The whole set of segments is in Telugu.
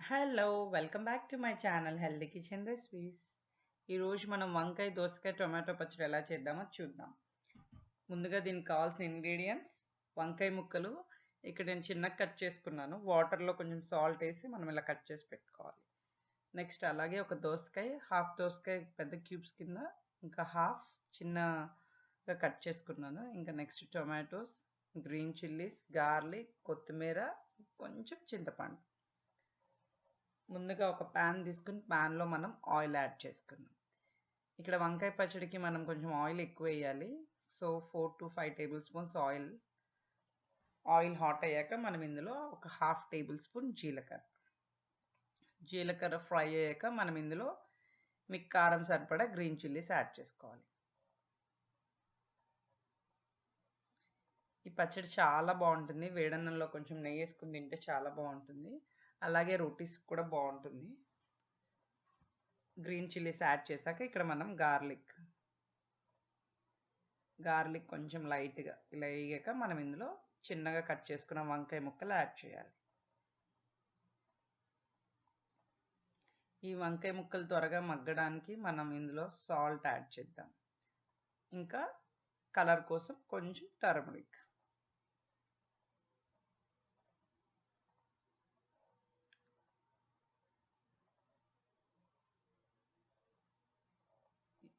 Hello welcome back to my channel healthy kitchen recipes. ఈరోజు మనం వంకాయ దోసకాయ టొమాటో పచ్చడి ఎలా చేద్దామో చూద్దాం. ముందుగా దీనికి కావాల్సిన ఇంగ్రీడియంట్స్: వంకాయ ముక్కలు ఇక్కడ నేను చిన్నగా కట్ చేసుకున్నాను. వాటర్లో కొంచెం సాల్ట్ వేసి మనం ఇలా కట్ చేసి పెట్టుకోవాలి. నెక్స్ట్ అలాగే ఒక దోసకాయ, హాఫ్ దోసకాయ పెద్ద క్యూబ్స్ కింద, ఇంకా హాఫ్ చిన్నగా కట్ చేసుకున్నాను. ఇంకా next tomatoes, green chillies, garlic, కొత్తిమీర, కొంచెం చింతపండు. ముందుగా ఒక ప్యాన్ తీసుకుని ప్యాన్లో మనం ఆయిల్ యాడ్ చేసుకుందాం. ఇక్కడ వంకాయ పచ్చడికి మనం కొంచెం ఆయిల్ ఎక్కువ వేయాలి. So 4 to 5 table spoons oil hot అయ్యాక మనం ఇందులో ఒక హాఫ్ టేబుల్ స్పూన్ జీలకర్ర ఫ్రై అయ్యాక మనం ఇందులో మీకు కారం సరిపడా గ్రీన్ చిల్లీస్ యాడ్ చేసుకోవాలి. ఈ పచ్చడి చాలా బాగుంటుంది. వేడన్నంలో కొంచెం నెయ్యి వేసుకుని తింటే చాలా బాగుంటుంది. అలాగే రోటీస్ కూడా బాగుంటుంది. గ్రీన్ చిల్లీస్ యాడ్ చేశాక ఇక్కడ మనం గార్లిక్ కొంచెం లైట్గా ఇలా వేగాక మనం ఇందులో చిన్నగా కట్ చేసుకున్న వంకాయ ముక్కలు యాడ్ చేయాలి. ఈ వంకాయ ముక్కలు త్వరగా మగ్గడానికి మనం ఇందులో సాల్ట్ యాడ్ చేద్దాం. ఇంకా కలర్ కోసం కొంచెం టర్మరిక్.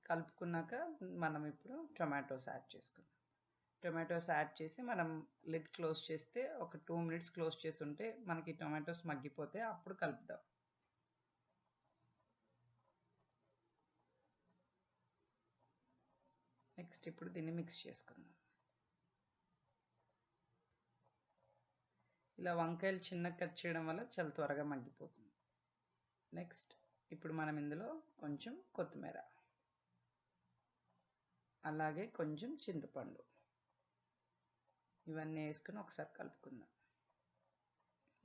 కలుపుకున్నాక మనం ఇప్పుడు టొమాటోస్ యాడ్ చేసుకుందాం. టొమాటోస్ యాడ్ చేసి మనం లిడ్ క్లోజ్ చేస్తే ఒక 2 minutes క్లోజ్ చేసి ఉంటే మనకి టొమాటోస్ మగ్గిపోతే అప్పుడు కలుపుదాం. నెక్స్ట్ ఇప్పుడు దీన్ని మిక్స్ చేసుకుందాం. ఇలా వంకాయలు చిన్నగా కట్ చేయడం వల్ల చాలా త్వరగా మగ్గిపోతుంది. నెక్స్ట్ ఇప్పుడు మనం ఇందులో కొంచెం కొత్తిమీర, అలాగే కొంచెం చింతపండు ఇవన్నీ వేసుకుని ఒకసారి కలుపుకుందాం.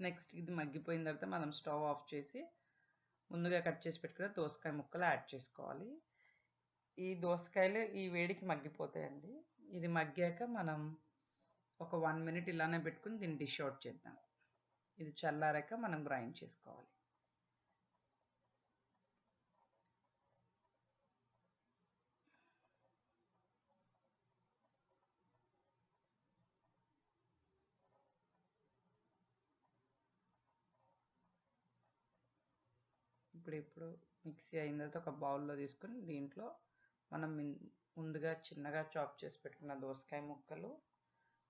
నెక్స్ట్ ఇది మగ్గిపోయిన తర్వాత మనం స్టవ్ ఆఫ్ చేసి ముందుగా కట్ చేసి పెట్టుకున్న దోసకాయ ముక్కలు యాడ్ చేసుకోవాలి. ఈ దోసకాయలు ఈ వేడికి మగ్గిపోతాయండి. ఇది మగ్గాక మనం ఒక 1 minute ఇలానే పెట్టుకుని దీన్ని డిష్ అవుట్ చేద్దాం. ఇది చల్లారాక మనం గ్రైండ్ చేసుకోవాలి. ఇప్పుడు మిక్సీ అయిన తర్వాత ఒక బౌల్లో తీసుకుని దీంట్లో మనం ముందుగా చిన్నగా చాప్ చేసి పెట్టుకున్న దోసకాయ ముక్కలు,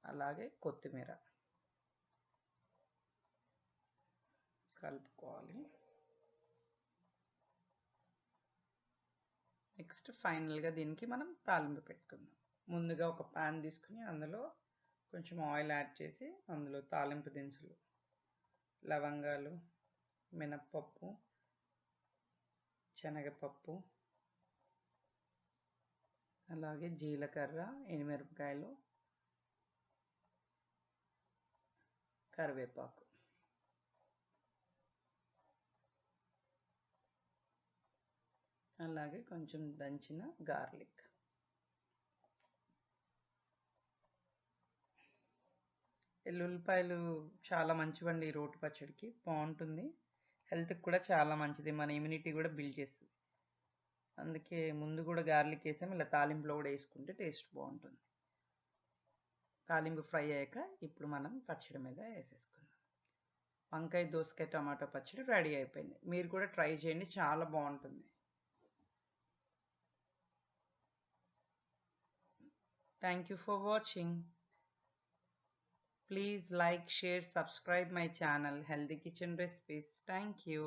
అలాగే కొత్తిమీర కలుపుకోవాలి. నెక్స్ట్ ఫైనల్గా దీనికి మనం తాలింపు పెట్టుకుందాం. ముందుగా ఒక ప్యాన్ తీసుకుని అందులో కొంచెం ఆయిల్ యాడ్ చేసి అందులో తాలింపు దినుసులు, లవంగాలు, మినప్పప్పు, శనగపప్పు, అలాగే జీలకర్ర, ఎండుమిరపకాయలు, కరివేపాకు, అలాగే కొంచెం దంచిన గార్లిక్. ఎల్లుల్లిపాయలు చాలా మంచివండి. ఈ రోటి పచ్చడికి బాగుంటుంది. హెల్త్కి కూడా చాలా మంచిది. మన ఇమ్యూనిటీ కూడా బిల్డ్ చేస్తుంది. అందుకే ముందు కూడా గార్లిక్ వేసాము. ఇలా తాలింపులో కూడా వేసుకుంటే టేస్ట్ బాగుంటుంది. తాలింపు ఫ్రై అయ్యాక ఇప్పుడు మనం పచ్చడి మీద వేసేసుకుందాం. వంకాయ దోసకాయ టమాటో పచ్చడి రెడీ అయిపోయింది. మీరు కూడా ట్రై చేయండి, చాలా బాగుంటుంది. Thank you for watching. Please like, share, subscribe my channel Healthy Kitchen Recipes. Thank you.